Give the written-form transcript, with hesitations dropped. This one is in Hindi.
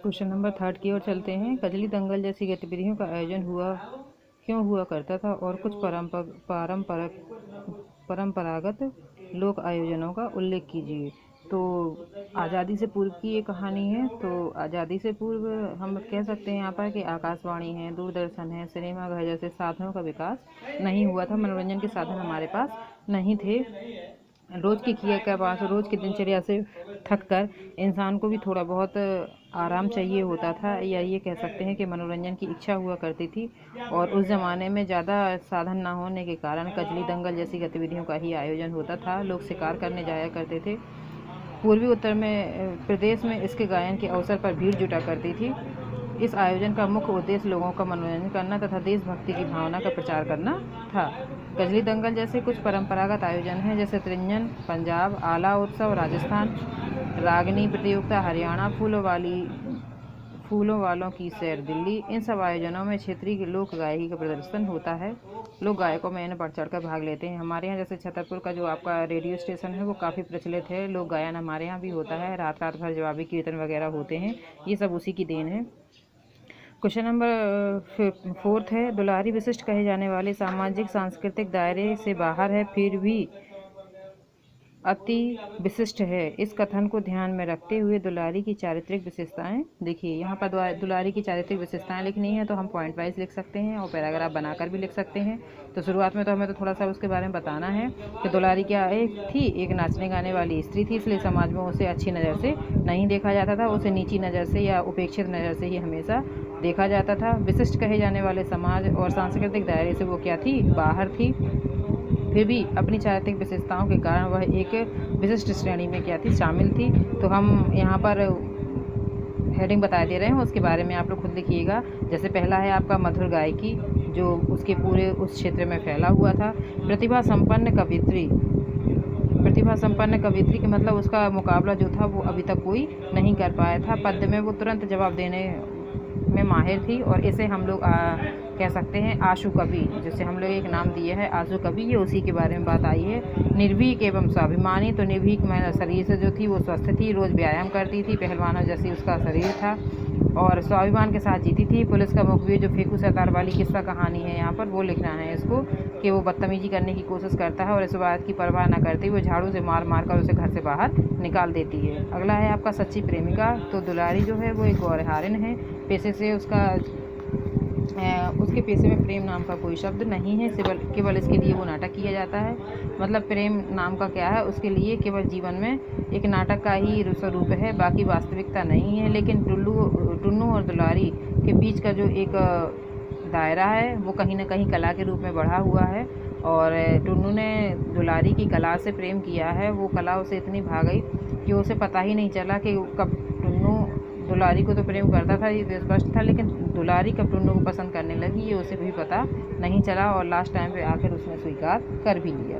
क्वेश्चन नंबर 3 की ओर चलते हैं। कजली दंगल जैसी गतिविधियों का आयोजन क्यों हुआ करता था और कुछ परंपरागत लोक आयोजनों का उल्लेख कीजिए। तो आज़ादी से पूर्व की ये कहानी है। तो आज़ादी से पूर्व हम कह सकते हैं यहाँ पर कि आकाशवाणी है, दूरदर्शन है, सिनेमा घर जैसे साधनों का विकास नहीं हुआ था। मनोरंजन के साधन हमारे पास नहीं थे। रोज़ की रोज़ की दिनचर्या से थक कर इंसान को भी थोड़ा बहुत आराम चाहिए होता था, या ये कह सकते हैं कि मनोरंजन की इच्छा हुआ करती थी। और उस ज़माने में ज़्यादा साधन ना होने के कारण कजली दंगल जैसी गतिविधियों का ही आयोजन होता था। लोग शिकार करने जाया करते थे। पूर्वी उत्तर में प्रदेश में इसके गायन के अवसर पर भीड़ जुटा करती थी। इस आयोजन का मुख्य उद्देश्य लोगों का मनोरंजन करना तथा देशभक्ति की भावना का प्रचार करना था। कजली दंगल जैसे कुछ परंपरागत आयोजन हैं, जैसे त्रिंजन पंजाब, आला उत्सव राजस्थान, रागनी प्रतियोगिता हरियाणा, फूलों वालों की सैर दिल्ली। इन सब आयोजनों में क्षेत्रीय लोक गायकी का प्रदर्शन होता है। लोग गायकों में इन्हें बढ़ चढ़ कर भाग लेते हैं। हमारे यहाँ जैसे छतरपुर का जो आपका रेडियो स्टेशन है वो काफ़ी प्रचलित है। लोक गायन हमारे यहाँ भी होता है। रात रात भर जवाबी कीर्तन वगैरह होते हैं। ये सब उसी की देन है। क्वेश्चन नंबर 4 है। दुलारी विशिष्ट कहे जाने वाले सामाजिक सांस्कृतिक दायरे से बाहर है, फिर भी अति विशिष्ट है। इस कथन को ध्यान में रखते हुए दुलारी की चारित्रिक विशेषताएं देखिए। यहाँ पर दुलारी की चारित्रिक विशेषताएं लिखनी है, तो हम पॉइंट वाइज लिख सकते हैं और पैराग्राफ बनाकर भी लिख सकते हैं। तो शुरुआत में तो हमें थोड़ा सा उसके बारे में बताना है कि दुलारी क्या एक नाचने गाने वाली स्त्री थी, इसलिए समाज में उसे अच्छी नज़र से नहीं देखा जाता था। उसे नीची नज़र से या उपेक्षित नज़र से ही हमेशा देखा जाता था। विशिष्ट कहे जाने वाले समाज और सांस्कृतिक दायरे से वो क्या थी, बाहर थी। फिर भी अपनी चारित्रिक विशेषताओं के कारण वह एक विशिष्ट श्रेणी में क्या थी, शामिल थी। तो हम यहाँ पर हेडिंग बता दे रहे हैं, उसके बारे में आप लोग खुद लिखिएगा। जैसे पहला है आपका मधुर गायकी, जो उसके पूरे उस क्षेत्र में फैला हुआ था। प्रतिभा संपन्न कवियत्री के मतलब उसका मुकाबला जो था वो अभी तक कोई नहीं कर पाया था। पद्य में वो तुरंत जवाब देने में माहिर थी, और इसे हम लोग कह सकते हैं आशु कवि, जिसे हम लोग एक नाम दिए है आशु कवि। ये उसी के बारे में बात आई है। निर्भीक एवं स्वाभिमानी, तो निर्भीक में शरीर से जो थी वो स्वस्थ थी, रोज़ व्यायाम करती थी, पहलवानों जैसी उसका शरीर था, और स्वाभिमान के साथ जीती थी। पुलिस का मुखबिर, जो फेंकू सरदार वाली किस्सा कहानी है यहाँ पर, वो लिखना है इसको कि वो बदतमीजी करने की कोशिश करता है और इस बात की परवाह न करते हुए झाड़ू से मार मार कर उसे घर से बाहर निकाल देती है। अगला है आपका सच्ची प्रेमिका। तो दुलारी जो है वो एक गौरहारिन है। पेशे से उसके पेशे में प्रेम नाम का कोई शब्द नहीं है, केवल इसके लिए वो नाटक किया जाता है। मतलब प्रेम नाम का क्या है, उसके लिए केवल जीवन में एक नाटक का ही स्वरूप है, बाकी वास्तविकता नहीं है। लेकिन टुन्नू और दुलारी के बीच का जो एक दायरा है वो कहीं ना कहीं कला के रूप में बढ़ा हुआ है, और टुन्नू ने दुलारी की कला से प्रेम किया है। वो कला उसे इतनी भा गई कि उसे पता ही नहीं चला कि कब टुन्नू दुलारी को तो प्रेम करता था, ये स्पष्ट था, लेकिन दुलारी कब टुन्नू को पसंद करने लगी ये उसे भी पता नहीं चला, और लास्ट टाइम पे आखिर उसने स्वीकार कर भी लिया।